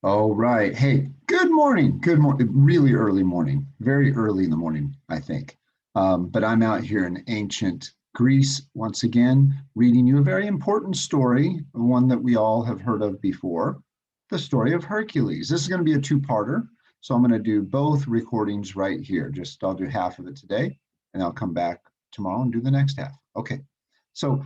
All right. Hey, good morning. Good morning. Really early morning. Very early in the morning, I think. But I'm out here in ancient Greece once again, reading you a very important story, one that we all have heard of before, the story of Hercules. This is going to be a two-parter, so I'm going to do both recordings right here. Just I'll do half of it today, and I'll come back tomorrow and do the next half. Okay. So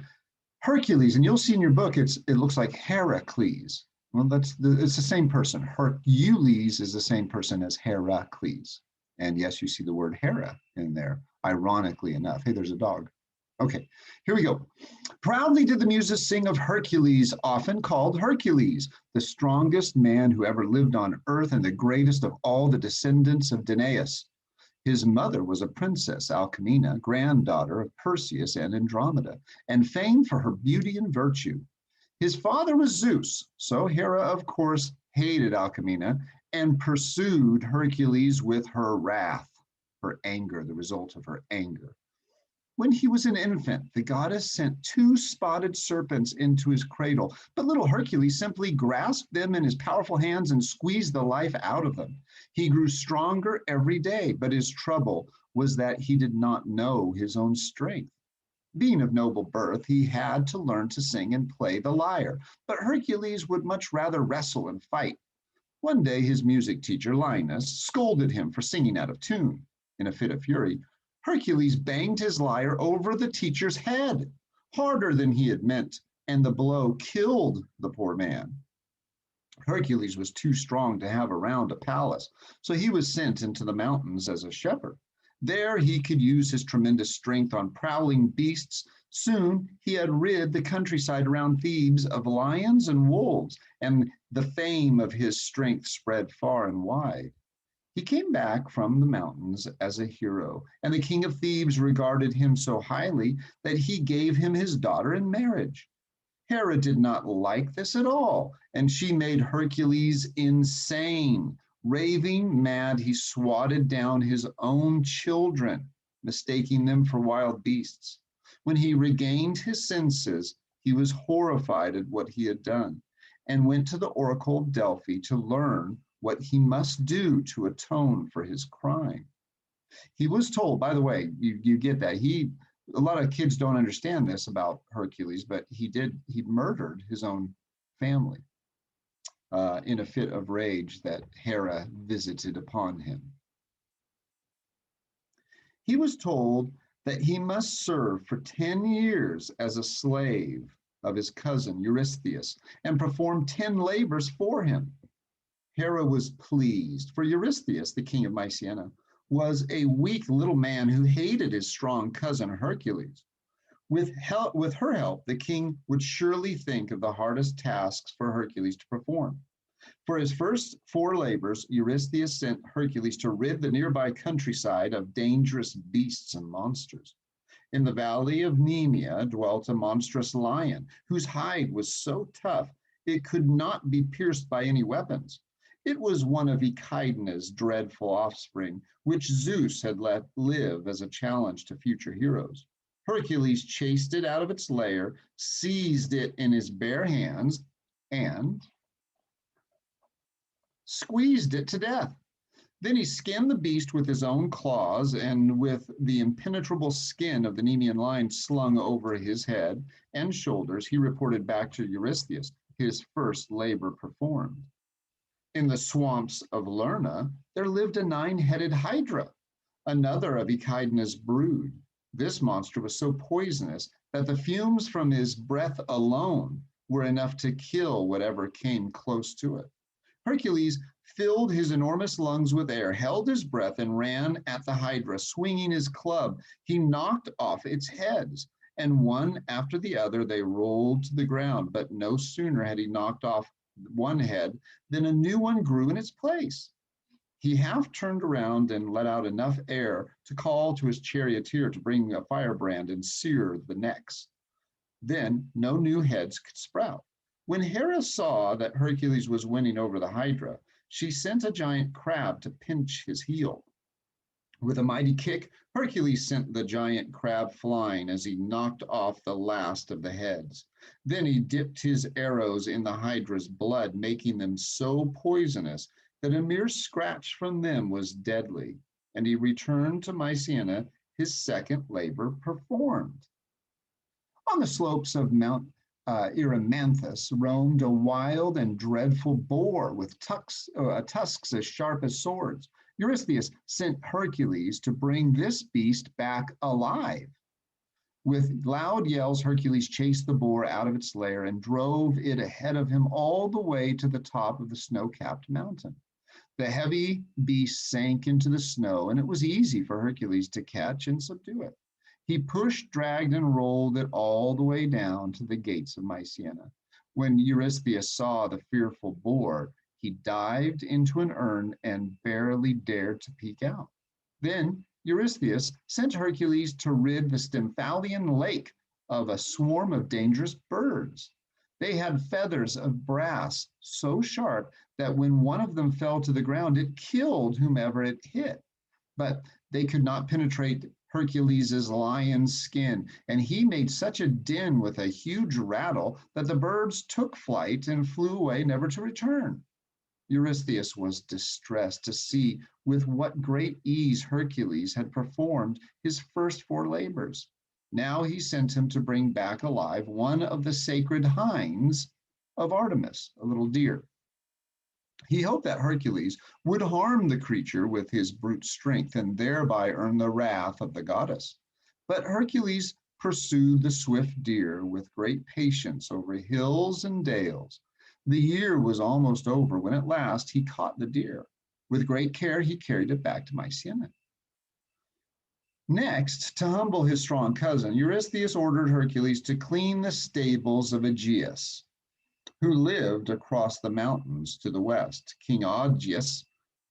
Hercules, and you'll see in your book, it looks like Heracles. Well, it's the same person. Hercules is the same person as Heracles. And yes, you see the word Hera in there, ironically enough. Hey, there's a dog. Okay, here we go. Proudly did the muses sing of Hercules, often called Hercules, the strongest man who ever lived on earth and the greatest of all the descendants of Danaus. His mother was a princess, Alcmena, granddaughter of Perseus and Andromeda, and famed for her beauty and virtue. His father was Zeus, so Hera, of course, hated Alcmena and pursued Hercules with her wrath, her anger, the result of her anger. When he was an infant, the goddess sent two spotted serpents into his cradle, but little Hercules simply grasped them in his powerful hands and squeezed the life out of them. He grew stronger every day, but his trouble was that he did not know his own strength. Being of noble birth, he had to learn to sing and play the lyre, but Hercules would much rather wrestle and fight. One day, his music teacher, Linus, scolded him for singing out of tune. In a fit of fury, Hercules banged his lyre over the teacher's head, harder than he had meant, and the blow killed the poor man. Hercules was too strong to have around a palace, so he was sent into the mountains as a shepherd. There he could use his tremendous strength on prowling beasts. Soon he had rid the countryside around Thebes of lions and wolves, and the fame of his strength spread far and wide. He came back from the mountains as a hero, and the king of Thebes regarded him so highly that he gave him his daughter in marriage. Hera did not like this at all, and she made Hercules insane. Raving mad, he swatted down his own children, mistaking them for wild beasts. When he regained his senses, he was horrified at what he had done and went to the oracle of Delphi to learn what he must do to atone for his crime. He was told, by the way, you get that. A lot of kids don't understand this about Hercules, but he murdered his own family in a fit of rage that Hera visited upon him. He was told that he must serve for 10 years as a slave of his cousin Eurystheus and perform 10 labors for him. Hera was pleased, for Eurystheus, the king of Mycenae, was a weak little man who hated his strong cousin Hercules. With her help, the king would surely think of the hardest tasks for Hercules to perform. For his first 4 labors, Eurystheus sent Hercules to rid the nearby countryside of dangerous beasts and monsters. In the valley of Nemea dwelt a monstrous lion whose hide was so tough it could not be pierced by any weapons. It was one of Echidna's dreadful offspring, which Zeus had let live as a challenge to future heroes. Hercules chased it out of its lair, seized it in his bare hands, and squeezed it to death. Then he skinned the beast with his own claws, and with the impenetrable skin of the Nemean lion slung over his head and shoulders, he reported back to Eurystheus his first labor performed. In the swamps of Lerna, there lived a 9-headed Hydra, another of Echidna's brood. This monster was so poisonous that the fumes from his breath alone were enough to kill whatever came close to it. Hercules filled his enormous lungs with air, held his breath, and ran at the Hydra, swinging his club. He knocked off its heads, and one after the other they rolled to the ground. But no sooner had he knocked off one head than a new one grew in its place. He half turned around and let out enough air to call to his charioteer to bring a firebrand and sear the necks. Then no new heads could sprout. When Hera saw that Hercules was winning over the Hydra, she sent a giant crab to pinch his heel. With a mighty kick, Hercules sent the giant crab flying as he knocked off the last of the heads. Then he dipped his arrows in the Hydra's blood, making them so poisonous that a mere scratch from them was deadly. And he returned to Mycenae, his second labor performed. On the slopes of Mount Erymanthus roamed a wild and dreadful boar with tusks as sharp as swords. Eurystheus sent Hercules to bring this beast back alive. With loud yells, Hercules chased the boar out of its lair and drove it ahead of him all the way to the top of the snow-capped mountain. The heavy beast sank into the snow, and it was easy for Hercules to catch and subdue it. He pushed, dragged, and rolled it all the way down to the gates of Mycenae. When Eurystheus saw the fearful boar, he dived into an urn and barely dared to peek out. Then Eurystheus sent Hercules to rid the Stymphalian lake of a swarm of dangerous birds. They had feathers of brass so sharp that when one of them fell to the ground, it killed whomever it hit. But they could not penetrate Hercules' lion's skin, and he made such a din with a huge rattle that the birds took flight and flew away, never to return. Eurystheus was distressed to see with what great ease Hercules had performed his first 4 labors. Now he sent him to bring back alive one of the sacred hinds of Artemis, a little deer. He hoped that Hercules would harm the creature with his brute strength and thereby earn the wrath of the goddess. But Hercules pursued the swift deer with great patience over hills and dales. The year was almost over when at last he caught the deer. With great care, he carried it back to Mycenae. Next, to humble his strong cousin, Eurystheus ordered Hercules to clean the stables of Aegeus, who lived across the mountains to the west. King Augeas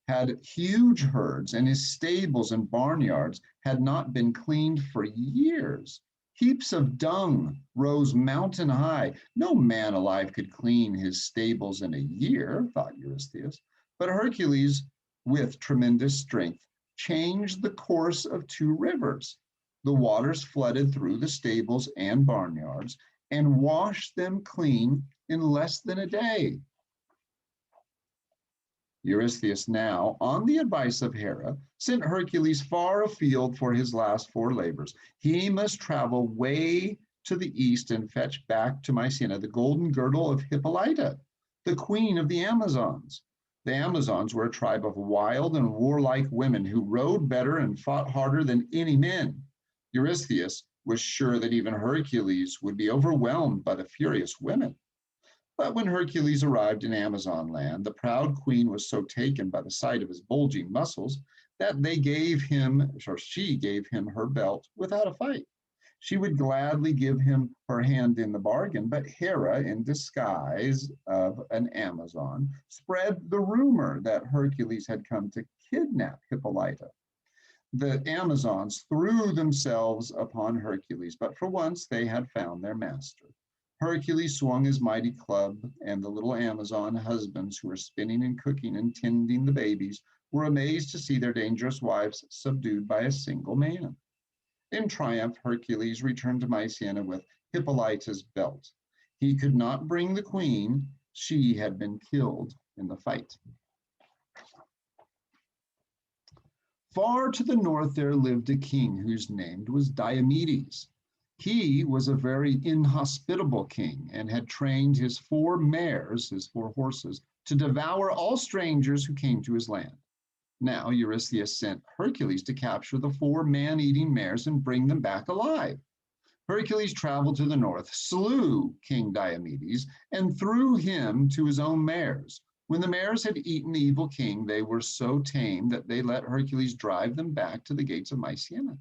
had huge herds, and his stables and barnyards had not been cleaned for years. Heaps of dung rose mountain high. No man alive could clean his stables in a year, thought Eurystheus. But Hercules, with tremendous strength, changed the course of 2 rivers. The waters flooded through the stables and barnyards and washed them clean in less than a day. Eurystheus now, on the advice of Hera, sent Hercules far afield for his last 4 labors. He must travel way to the east and fetch back to Mycenae the golden girdle of Hippolyta, the queen of the Amazons. The Amazons were a tribe of wild and warlike women who rode better and fought harder than any men. Eurystheus was sure that even Hercules would be overwhelmed by the furious women. But when Hercules arrived in Amazon land, the proud queen was so taken by the sight of his bulging muscles that she gave him her belt without a fight. She would gladly give him her hand in the bargain, but Hera, in disguise of an Amazon, spread the rumor that Hercules had come to kidnap Hippolyta. The Amazons threw themselves upon Hercules, but for once they had found their master. Hercules swung his mighty club, and the little Amazon husbands who were spinning and cooking and tending the babies were amazed to see their dangerous wives subdued by a single man. In triumph, Hercules returned to Mycenae with Hippolyta's belt. He could not bring the queen. She had been killed in the fight. Far to the north there lived a king whose name was Diomedes. He was a very inhospitable king and had trained his 4 mares, his 4 horses, to devour all strangers who came to his land. Now Eurystheus sent Hercules to capture the 4 man-eating mares and bring them back alive. Hercules traveled to the north, slew King Diomedes, and threw him to his own mares. When the mares had eaten the evil king, they were so tame that they let Hercules drive them back to the gates of Mycenae.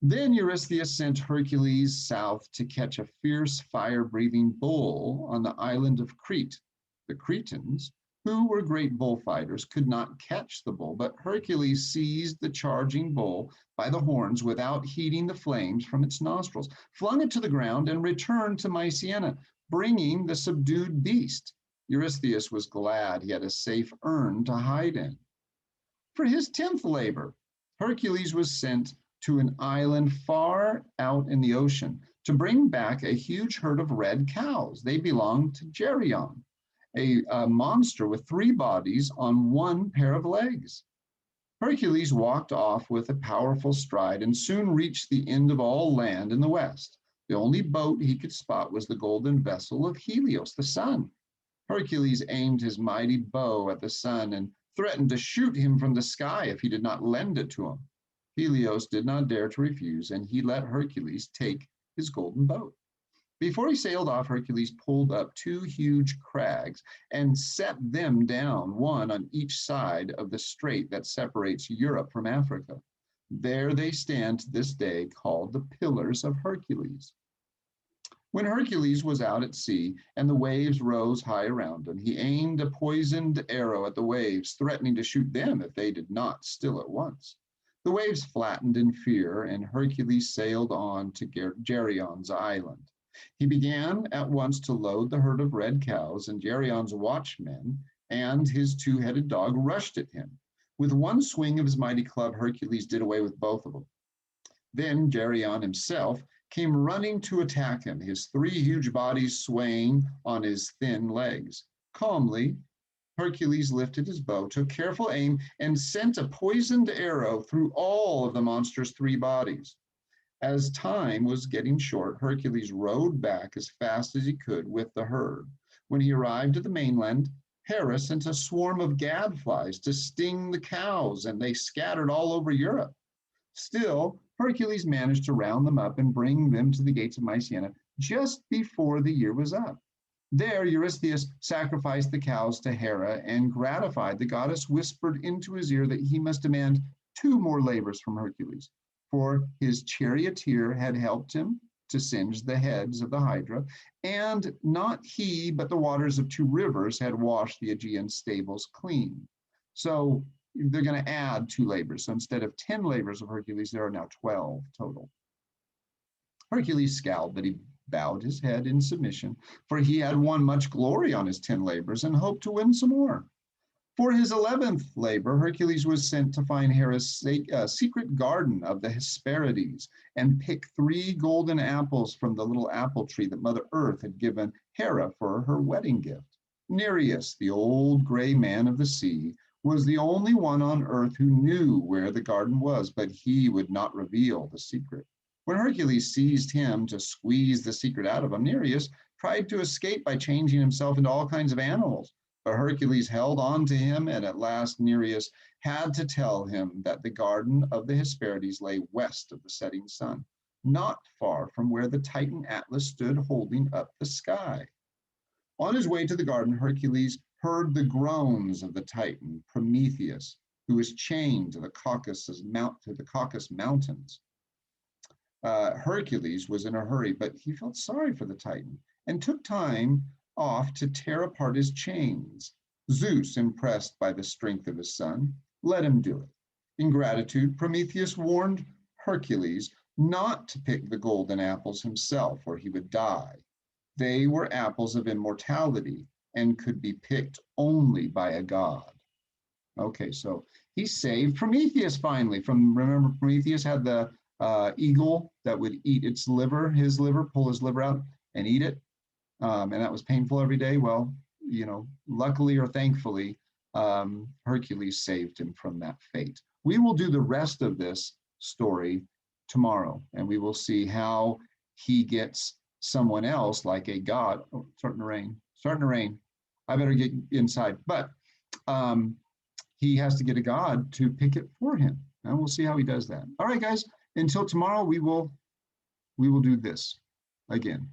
Then Eurystheus sent Hercules south to catch a fierce fire-breathing bull on the island of Crete. The Cretans, who were great bullfighters, could not catch the bull, but Hercules seized the charging bull by the horns without heeding the flames from its nostrils, flung it to the ground, and returned to Mycenae, bringing the subdued beast. Eurystheus was glad he had a safe urn to hide in. For his 10th labor, Hercules was sent to an island far out in the ocean to bring back a huge herd of red cows. They belonged to Geryon, a monster with 3 bodies on 1 pair of legs. Hercules walked off with a powerful stride and soon reached the end of all land in the west. The only boat he could spot was the golden vessel of Helios, the sun. Hercules aimed his mighty bow at the sun and threatened to shoot him from the sky if he did not lend it to him. Helios did not dare to refuse, and he let Hercules take his golden boat. Before he sailed off, Hercules pulled up 2 huge crags and set them down, one on each side of the strait that separates Europe from Africa. There they stand to this day, called the Pillars of Hercules. When Hercules was out at sea and the waves rose high around him, he aimed a poisoned arrow at the waves, threatening to shoot them if they did not still at once. The waves flattened in fear, and Hercules sailed on to Geryon's island. He began at once to load the herd of red cows, and Geryon's watchmen and his 2-headed dog rushed at him. With one swing of his mighty club, Hercules did away with both of them. Then Geryon himself came running to attack him, his 3 huge bodies swaying on his thin legs. Calmly, Hercules lifted his bow, took careful aim, and sent a poisoned arrow through all of the monster's 3 bodies. As time was getting short, Hercules rowed back as fast as he could with the herd. When he arrived at the mainland, Hera sent a swarm of gadflies to sting the cows, and they scattered all over Europe. Still, Hercules managed to round them up and bring them to the gates of Mycenae just before the year was up. There, Eurystheus sacrificed the cows to Hera, and gratified, the goddess whispered into his ear that he must demand 2 more labors from Hercules. For his charioteer had helped him to singe the heads of the Hydra, and not he, but the waters of 2 rivers had washed the Aegean stables clean. So they're going to add 2 labors. So instead of 10 labors of Hercules, there are now 12 total. Hercules scowled, but he bowed his head in submission, for he had won much glory on his 10 labors and hoped to win some more. For his 11th labor, Hercules was sent to find Hera's secret garden of the Hesperides and pick 3 golden apples from the little apple tree that Mother Earth had given Hera for her wedding gift. Nereus, the old gray man of the sea, was the only one on earth who knew where the garden was, but he would not reveal the secret. When Hercules seized him to squeeze the secret out of him, Nereus tried to escape by changing himself into all kinds of animals. But Hercules held on to him, and at last Nereus had to tell him that the garden of the Hesperides lay west of the setting sun, not far from where the Titan Atlas stood holding up the sky. On his way to the garden, Hercules heard the groans of the Titan, Prometheus, who was chained to the Caucasus Mountains. Hercules was in a hurry, but he felt sorry for the Titan and took time off to tear apart his chains. Zeus, impressed by the strength of his son, let him do it. In gratitude, Prometheus warned Hercules not to pick the golden apples himself, or he would die. They were apples of immortality and could be picked only by a god. Okay, so he saved Prometheus finally remember Prometheus had the eagle that would eat its liver, pull his liver out and eat it. And that was painful every day. Well, luckily or thankfully, Hercules saved him from that fate. We will do the rest of this story tomorrow, and we will see how he gets someone else like a god. Oh, starting to rain. I better get inside. But he has to get a god to pick it for him. And we'll see how he does that. All right, guys, until tomorrow, we will do this again.